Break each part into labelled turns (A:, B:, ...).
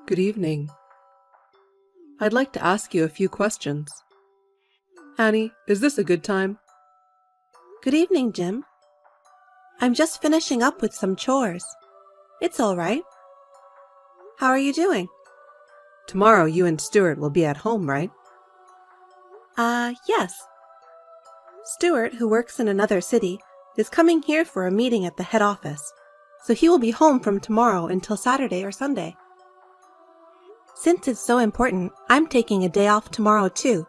A: Good evening. I'd like to ask you a few questions. Annie, is this a good time?
B: Good evening, Jim. I'm just finishing up with some chores. It's all right. How are you doing?
A: Tomorrow you and Stuart will be at home, right?
B: Yes. Stuart, who works in another city, is coming here for a meeting at the head office, so he will be home from tomorrow until Saturday or Sunday. Since it's so important, I'm taking a day off tomorrow too.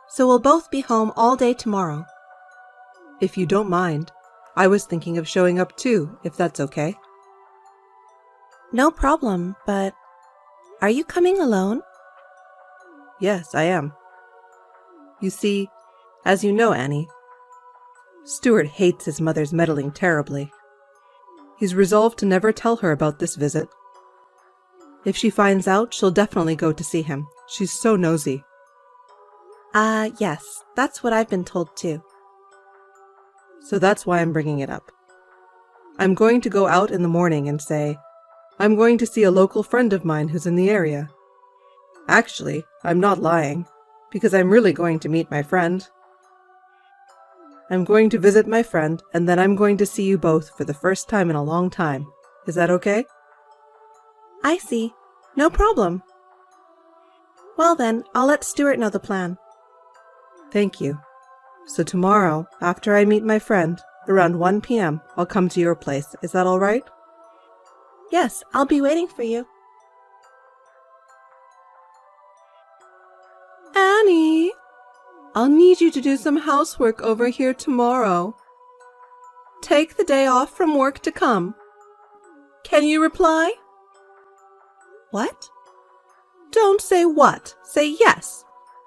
B: So we'll both be home all day tomorrow.
A: If you don't mind, I was thinking of showing up too, if that's okay.
B: No problem, but are you coming alone?
A: Yes, I am. You see, as you know, Annie, Stuart hates his mother's meddling terribly. He's resolved to never tell her about this visit. If she finds out, she'll definitely go to see him. She's so nosy.
B: Yes, that's what I've been told too.
A: So that's why I'm bringing it up. I'm going to go out in the morning and say, I'm going to see a local friend of mine who's in the area. Actually, I'm not lying, because I'm really going to meet my friend. I'm going to visit my friend, and then I'm going to see you both for the first time in a long time. Is that okay?
B: I see. No problem. Well then, I'll let Stuart know the plan.
A: Thank you. So tomorrow, after I meet my friend, around 1 p.m., I'll come to your place. Is that all right?
B: Yes, I'll be waiting for you.
A: Annie, I'll need you to do some housework over here tomorrow. Take the day off from work to come. Can you reply?
B: What?
A: Don't say what. Say yes.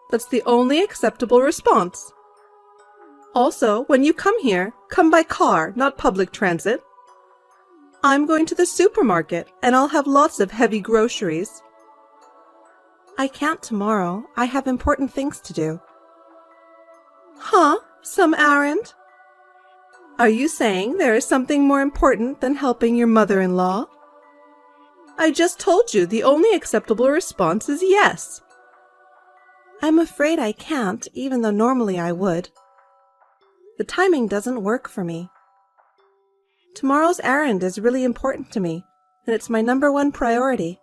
A: That's the only acceptable response. Also, when you come here, come by car, not public transit. I'm going to the supermarket, and I'll have lots of heavy groceries.
B: I can't tomorrow. I have important things to do.
A: Huh? Some errand? Are you saying there is something more important than helping your mother-in-law? I just told you the only acceptable response is yes.
B: I'm afraid I can't, even though normally I would. The timing doesn't work for me. Tomorrow's errand is really important to me, and it's my #1 priority.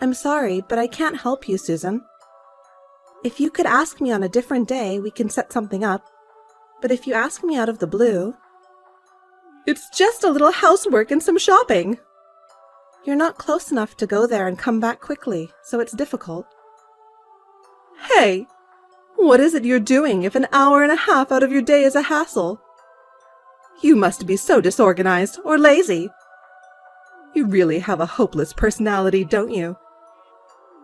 B: I'm sorry, but I can't help you, Susan. If you could ask me on a different day, we can set something up. But if you ask me out of the blue...
A: It's just a little housework and some shopping.
B: You're not close enough to go there and come back quickly, so it's difficult.
A: Hey, what is it you're doing if an hour and a half out of your day is a hassle? You must be so disorganized or lazy. You really have a hopeless personality, don't you?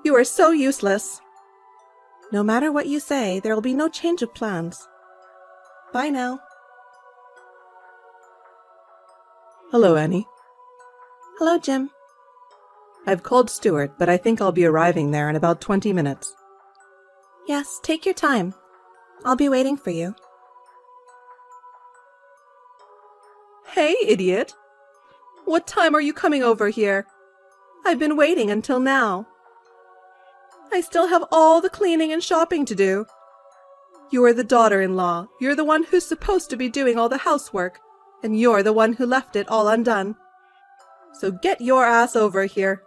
A: You are so useless.
B: No matter what you say, there will be no change of plans. Bye now.
A: Hello, Annie.
B: Hello, Jim.
A: I've called Stuart, but I think I'll be arriving there in about 20 minutes.
B: Yes, take your time. I'll be waiting for you.
A: Hey, idiot! What time are you coming over here? I've been waiting until now. I still have all the cleaning and shopping to do. You are the daughter-in-law. You're the one who's supposed to be doing all the housework, and you're the one who left it all undone. So get your ass over here.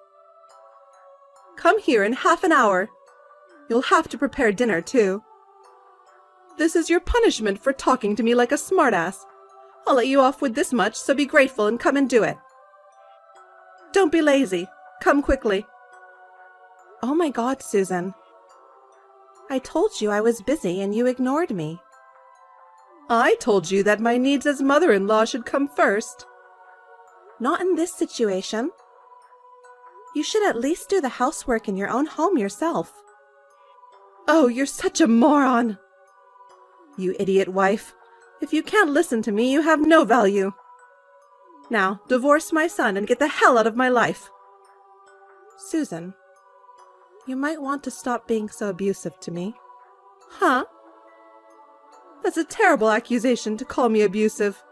A: Come here in half an hour. You'll have to prepare dinner, too. This is your punishment for talking to me like a smartass. I'll let you off with this much, so be grateful and come and do it. Don't be lazy. Come quickly.
B: Oh my God, Susan. I told you I was busy and you ignored me.
A: I told you that my needs as mother-in-law should come first.
B: Not in this situation. You should at least do the housework in your own home yourself.
A: Oh, you're such a moron. You idiot wife. If you can't listen to me, you have no value. Now, divorce my son and get the hell out of my life.
B: Susan, you might want to stop being so abusive to me.
A: Huh? That's a terrible accusation to call me abusive.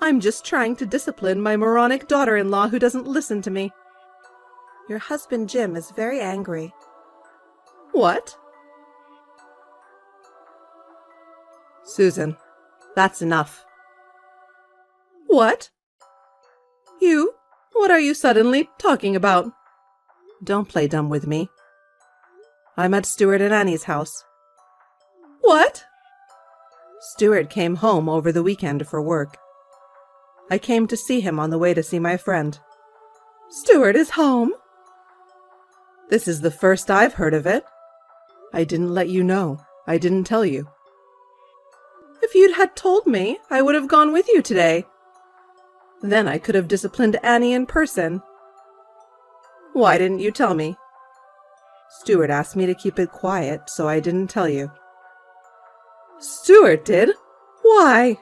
A: I'm just trying to discipline my moronic daughter-in-law who doesn't listen to me.
B: Your husband Jim is very angry.
A: What?
B: Susan, that's enough.
A: What? You? What are you suddenly talking about?
B: Don't play dumb with me. I'm at Stuart and Annie's house.
A: What?
B: Stuart came home over the weekend for work. I came to see him on the way to see my friend.
A: Stuart is home?
B: This is the first I've heard of it. I didn't let you know. I didn't tell you.
A: If you'd had told me, I would have gone with you today.
B: Then I could have disciplined Annie in person.
A: Why didn't you tell me?
B: Stuart asked me to keep it quiet, so I didn't tell you.
A: Stuart did? Why?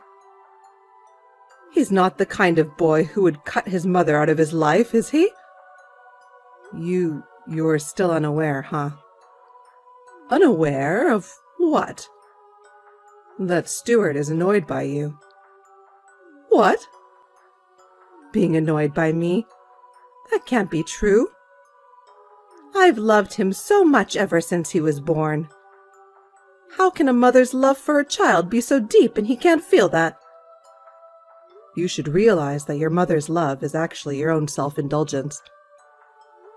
B: He's not the kind of boy who would cut his mother out of his life, is he? You're still unaware, huh?
A: Unaware of what?
B: That Stuart is annoyed by you.
A: What?
B: Being annoyed by me? That can't be true. I've loved him so much ever since he was born. How can a mother's love for her child be so deep and he can't feel that? You should realize that your mother's love is actually your own self-indulgence.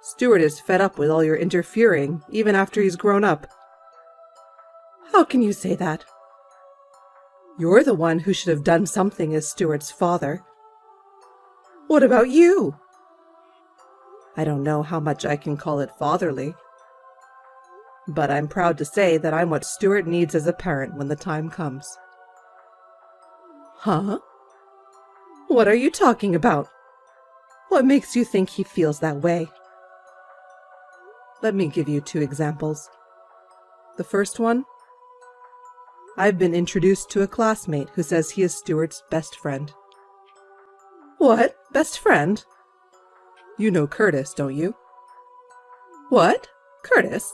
B: Stuart is fed up with all your interfering, even after he's grown up.
A: How can you say that?
B: You're the one who should have done something as Stuart's father.
A: What about you?
B: I don't know how much I can call it fatherly. But I'm proud to say that I'm what Stuart needs as a parent when the time comes.
A: Huh? What are you talking about?
B: What makes you think he feels that way? Let me give you 2 examples. The first one, I've been introduced to a classmate who says he is Stuart's best friend.
A: What? Best friend?
B: You know Curtis, don't you?
A: What? Curtis?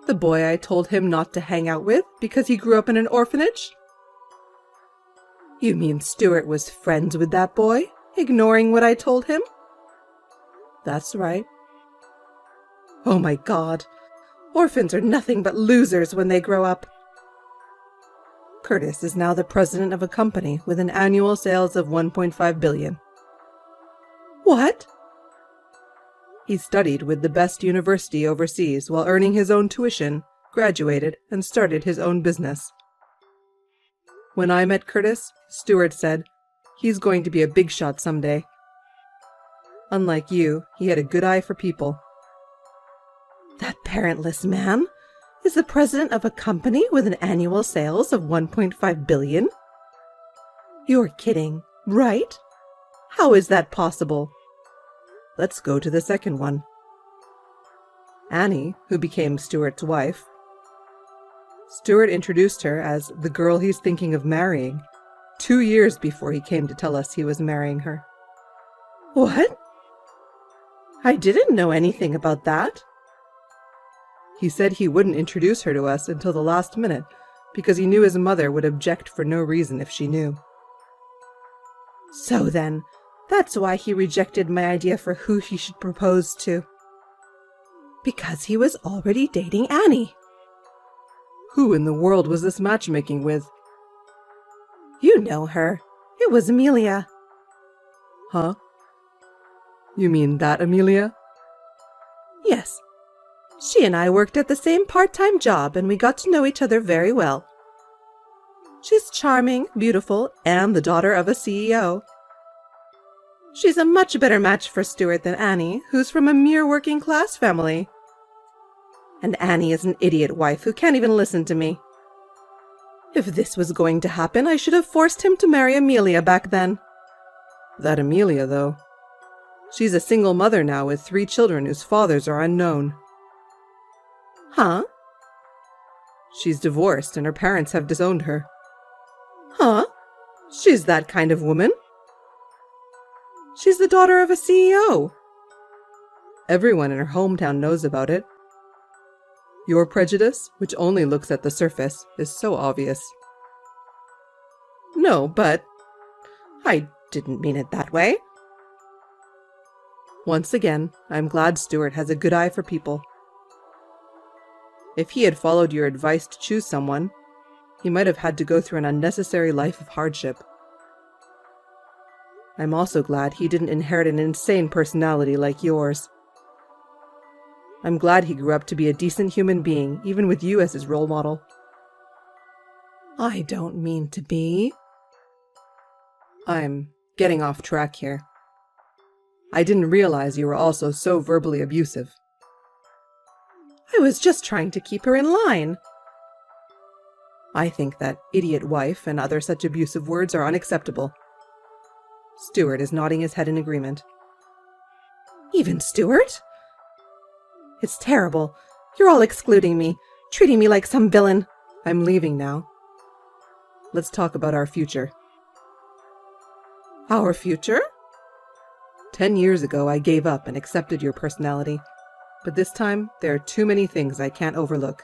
B: The boy I told him not to hang out with because he grew up in an orphanage? You mean Stuart was friends with that boy, ignoring what I told him? That's right.
A: Oh my God. Orphans are nothing but losers when they grow up.
B: Curtis is now the president of a company with an annual sales of $1.5 billion.
A: What?
B: He studied with the best university overseas while earning his own tuition, graduated, and started his own business. When I met Curtis, Stuart said, he's going to be a big shot someday. Unlike you, he had a good eye for people.
A: That parentless man is the president of a company with an annual sales of $1.5 billion? You're kidding, right? How is that possible?
B: Let's go to the second one. Annie, who became Stuart's wife. Stuart introduced her as the girl he's thinking of marrying 2 years before he came to tell us he was marrying her.
A: What? I didn't know anything about that.
B: He said he wouldn't introduce her to us until the last minute because he knew his mother would object for no reason if she knew.
A: So then, that's why he rejected my idea for who he should propose to. Because he was already dating Annie.
B: Who in the world was this matchmaking with?
A: You know her. It was Amelia.
B: Huh? You mean that Amelia?
A: Yes. She and I worked at the same part-time job and we got to know each other very well. She's charming, beautiful, and the daughter of a CEO. She's a much better match for Stuart than Annie, who's from a mere working-class family. And Annie is an idiot wife who can't even listen to me. If this was going to happen, I should have forced him to marry Amelia back then.
B: That Amelia, though. She's a single mother now with 3 children whose fathers are unknown.
A: Huh?
B: She's divorced and her parents have disowned her.
A: Huh? She's that kind of woman? She's the daughter of a CEO.
B: Everyone in her hometown knows about it. Your prejudice, which only looks at the surface, is so obvious.
A: No, but I didn't mean it that way. Once again, I'm glad Stuart has a good eye for people. If he had followed your advice to choose someone, he might have had to go through an unnecessary life of hardship. I'm also glad he didn't inherit an insane personality like yours. I'm glad he grew up to be a decent human being, even with you as his role model. I don't mean to be. I'm getting off track here. I didn't realize you were also so verbally abusive. I was just trying to keep her in line. I think that idiot wife and other such abusive words are unacceptable. Stuart is nodding his head in agreement. Even Stuart? It's terrible. You're all excluding me, treating me like some villain. I'm leaving now. Let's talk about our future. Our future? 10 years ago, I gave up and accepted your personality. But this time, there are too many things I can't overlook.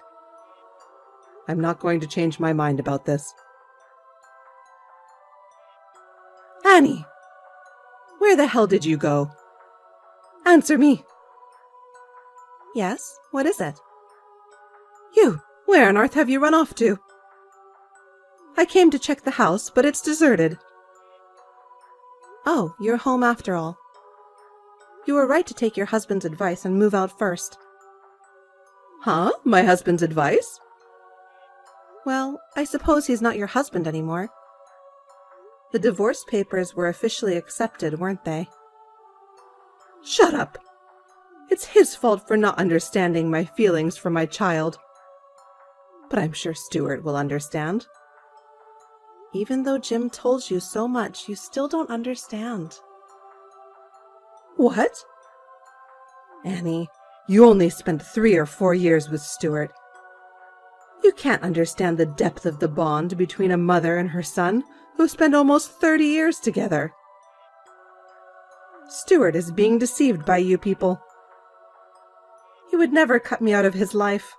A: I'm not going to change my mind about this. Annie! Where the hell did you go? Answer me!
B: Yes, what is it?
A: You! Where on earth have you run off to? I came to check the house, but it's deserted.
B: Oh, you're home after all. You were right to take your husband's advice and move out first.
A: Huh? My husband's advice?
B: Well, I suppose he's not your husband anymore. The divorce papers were officially accepted, weren't they?
A: Shut up! It's his fault for not understanding my feelings for my child. But I'm sure Stuart will understand.
B: Even though Jim told you so much, you still don't understand.
A: What? Annie, you only spent 3 or 4 years with Stuart. You can't understand the depth of the bond between a mother and her son who spent almost 30 years together. Stuart is being deceived by you people. He would never cut me out of his life.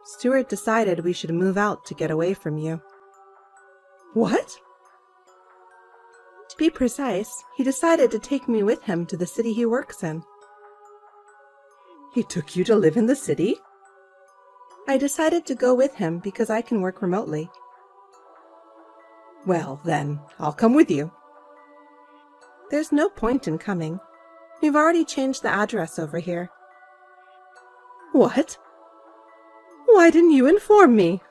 B: Stuart decided we should move out to get away from you.
A: What?
B: To be precise, he decided to take me with him to the city he works in.
A: He took you to live in the city?
B: I decided to go with him because I can work remotely.
A: Well, then, I'll come with you.
B: There's no point in coming. We've already changed the address over here.
A: What? Why didn't you inform me?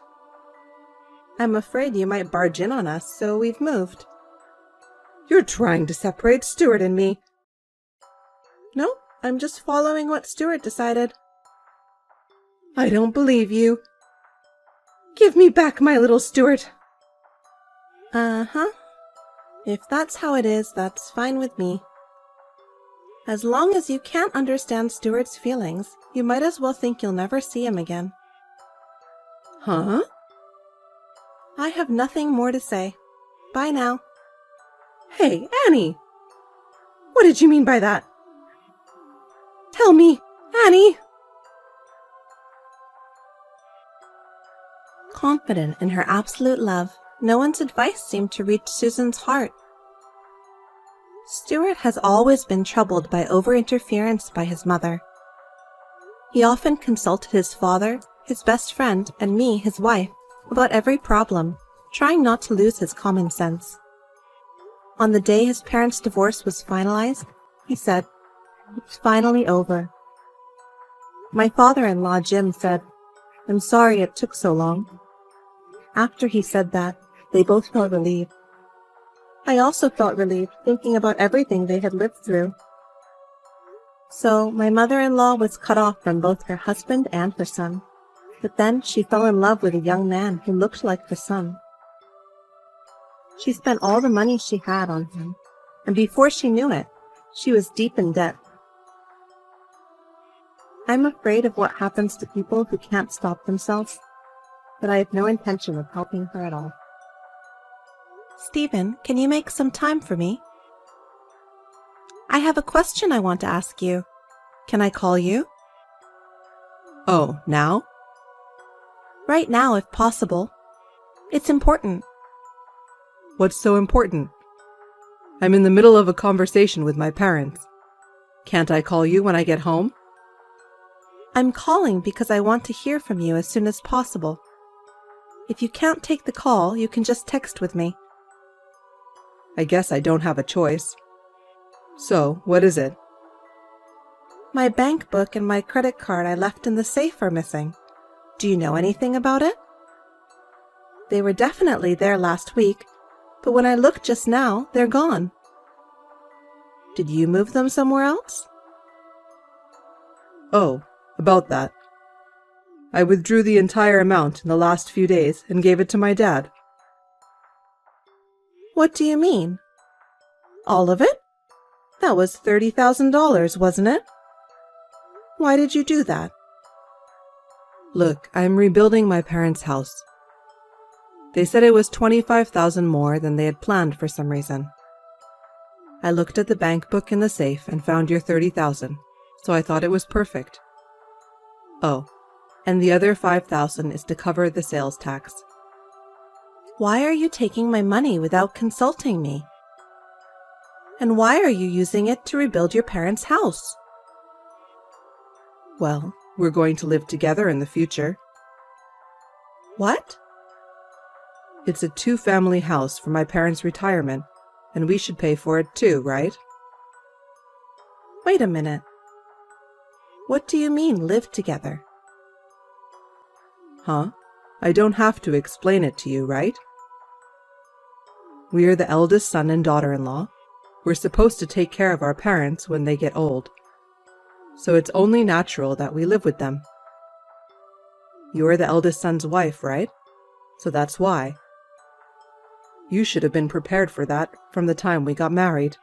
B: I'm afraid you might barge in on us, so we've moved.
A: You're trying to separate Stuart and me.
B: No, I'm just following what Stuart decided.
A: I don't believe you. Give me back my little Stuart.
B: Uh-huh. If that's how it is, that's fine with me. As long as you can't understand Stuart's feelings, you might as well think you'll never see him again.
A: Huh?
B: I have nothing more to say. Bye now.
A: Hey, Annie! What did you mean by that? Tell me, Annie!
B: Confident in her absolute love, no one's advice seemed to reach Susan's heart. Stuart has always been troubled by over-interference by his mother. He often consulted his father, his best friend, and me, his wife, about every problem, trying not to lose his common sense. On the day his parents' divorce was finalized, he said, "It's finally over." My father-in-law, Jim, said, "I'm sorry it took so long." After he said that, they both felt relieved. I also felt relieved thinking about everything they had lived through. So my mother-in-law was cut off from both her husband and her son. But then she fell in love with a young man who looked like her son. She spent all the money she had on him, and before she knew it, she was deep in debt. I'm afraid of what happens to people who can't stop themselves, but I have no intention of helping her at all. Stephen, can you make some time for me? I have a question I want to ask you. Can I call you?
A: Oh, now?
B: Right now, if possible. It's important.
A: What's so important? I'm in the middle of a conversation with my parents. Can't I call you when I get home?
B: I'm calling because I want to hear from you as soon as possible. If you can't take the call, you can just text with me.
A: I guess I don't have a choice. So, what is it?
B: My bank book and my credit card I left in the safe are missing. Do you know anything about it? They were definitely there last week, but when I looked just now, they're gone. Did you move them somewhere else?
A: Oh, about that. I withdrew the entire amount in the last few days and gave it to my dad.
B: What do you mean? All of it? That was $30,000, wasn't it? Why did you do that?
A: Look, I'm rebuilding my parents' house. They said it was $25,000 more than they had planned for some reason. I looked at the bank book in the safe and found your $30,000, so I thought it was perfect. Oh, and the other $5,000 is to cover the sales tax.
B: Why are you taking my money without consulting me? And why are you using it to rebuild your parents' house?
A: Well, we're going to live together in the future.
B: What?
A: It's a 2-family house for my parents' retirement, and we should pay for it too, right?
B: Wait a minute. What do you mean, live together?
A: Huh? I don't have to explain it to you, right? We are the eldest son and daughter-in-law. We're supposed to take care of our parents when they get old. So it's only natural that we live with them. You are the eldest son's wife, right? So that's why. You should have been prepared for that from the time we got married.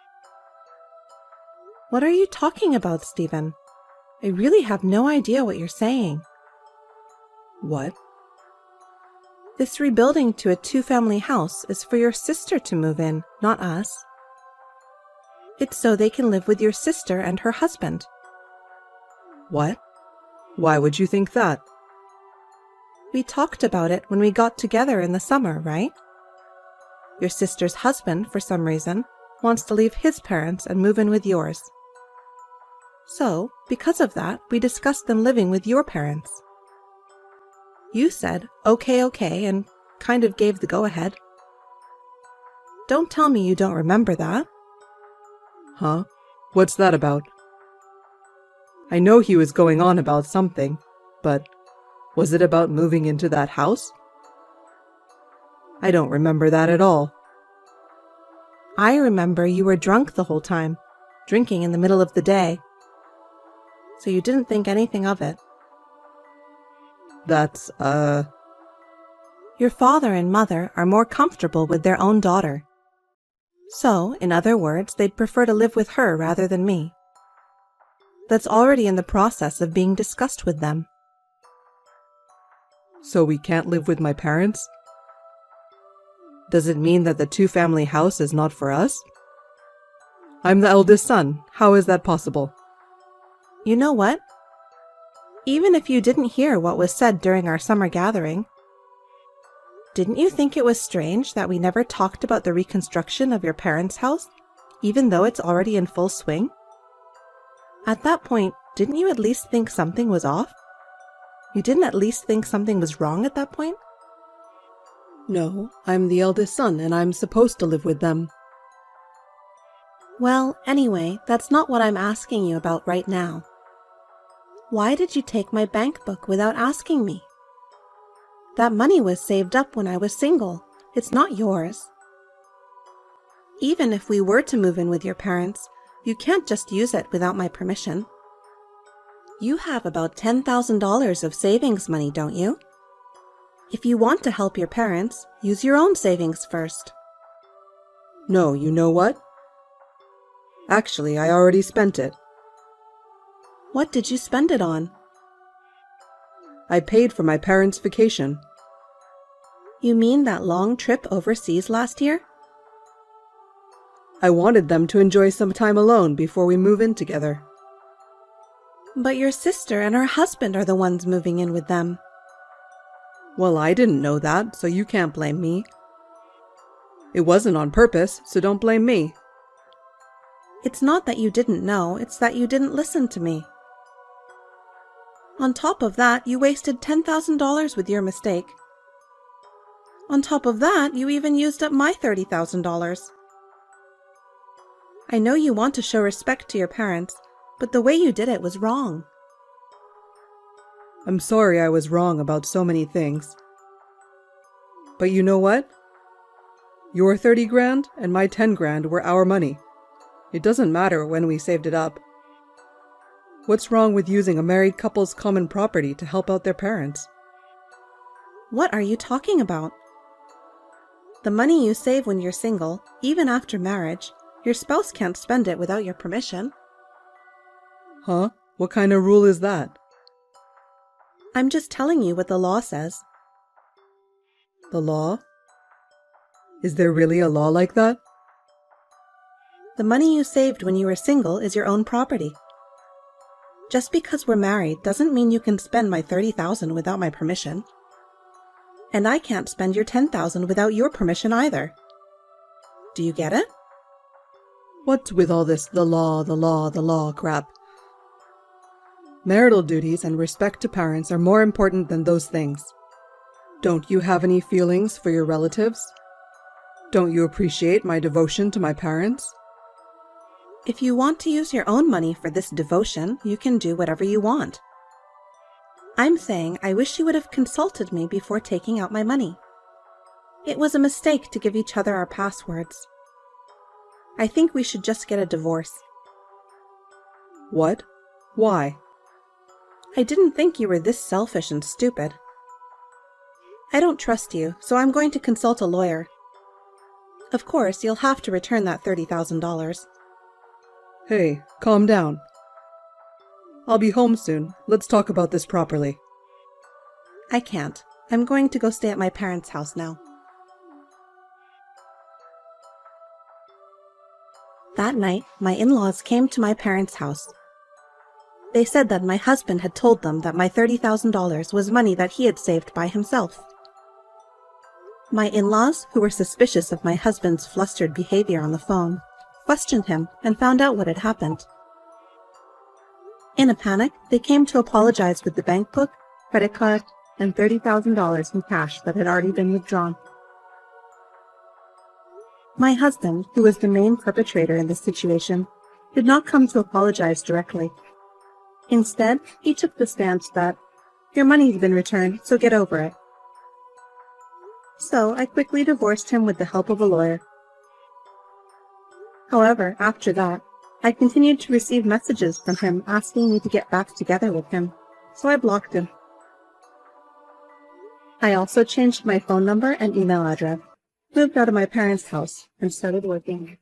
B: What are you talking about, Stephen? I really have no idea what you're saying.
A: What?
B: This rebuilding to a 2-family house is for your sister to move in, not us. It's so they can live with your sister and her husband.
A: What? Why would you think that?
B: We talked about it when we got together in the summer, right? Your sister's husband, for some reason, wants to leave his parents and move in with yours. So, because of that, we discussed them living with your parents. You said, okay, and kind of gave the go-ahead. Don't tell me you don't remember that.
A: Huh? What's that about? I know he was going on about something, but was it about moving into that house? I don't remember that at all.
B: I remember you were drunk the whole time, drinking in the middle of the day. So you didn't think anything of it.
A: That's,
B: Your father and mother are more comfortable with their own daughter. So, in other words, they'd prefer to live with her rather than me. That's already in the process of being discussed with them.
A: So we can't live with my parents? Does it mean that the 2-family house is not for us? I'm the eldest son. How is that possible?
B: You know what? Even if you didn't hear what was said during our summer gathering, didn't you think it was strange that we never talked about the reconstruction of your parents' house, even though it's already in full swing? At that point, didn't you at least think something was off? You didn't at least think something was wrong at that point?
A: No, I'm the eldest son and I'm supposed to live with them.
B: Well, anyway, that's not what I'm asking you about right now. Why did you take my bank book without asking me? That money was saved up when I was single. It's not yours. Even if we were to move in with your parents, you can't just use it without my permission. You have about $10,000 of savings money, don't you? If you want to help your parents, use your own savings first.
A: No, you know what? Actually, I already spent it.
B: What did you spend it on?
A: I paid for my parents' vacation.
B: You mean that long trip overseas last year?
A: I wanted them to enjoy some time alone before we move in together.
B: But your sister and her husband are the ones moving in with them.
A: Well, I didn't know that, so you can't blame me. It wasn't on purpose, so don't blame me.
B: It's not that you didn't know, it's that you didn't listen to me. On top of that, you wasted $10,000 with your mistake. On top of that, you even used up my $30,000. I know you want to show respect to your parents, but the way you did it was wrong.
A: I'm sorry I was wrong about so many things. But you know what? Your 30 grand and my 10 grand were our money. It doesn't matter when we saved it up. What's wrong with using a married couple's common property to help out their parents?
B: What are you talking about? The money you save when you're single, even after marriage, your spouse can't spend it without your permission.
A: Huh? What kind of rule is that?
B: I'm just telling you what the law says.
A: The law? Is there really a law like that?
B: The money you saved when you were single is your own property. Just because we're married doesn't mean you can spend my $30,000 without my permission. And I can't spend your $10,000 without your permission either. Do you get it?
A: What's with all this the law crap? Marital duties and respect to parents are more important than those things. Don't you have any feelings for your relatives? Don't you appreciate my devotion to my parents?
B: If you want to use your own money for this devotion, you can do whatever you want. I'm saying I wish you would have consulted me before taking out my money. It was a mistake to give each other our passwords. I think we should just get a divorce.
A: What? Why?
B: I didn't think you were this selfish and stupid. I don't trust you, so I'm going to consult a lawyer. Of course, you'll have to return that $30,000.
A: Hey, calm down. I'll be home soon. Let's talk about this properly.
B: I can't. I'm going to go stay at my parents' house now. That night, my in-laws came to my parents' house. They said that my husband had told them that my $30,000 was money that he had saved by himself. My in-laws, who were suspicious of my husband's flustered behavior on the phone, questioned him and found out what had happened. In a panic, they came to apologize with the bank book, credit card, and $30,000 in cash that had already been withdrawn. My husband, who was the main perpetrator in this situation, did not come to apologize directly. Instead, he took the stance that, "Your money's been returned, so get over it." So I quickly divorced him with the help of a lawyer. However, after that, I continued to receive messages from him asking me to get back together with him, so I blocked him. I also changed my phone number and email address, moved out of my parents' house, and started working.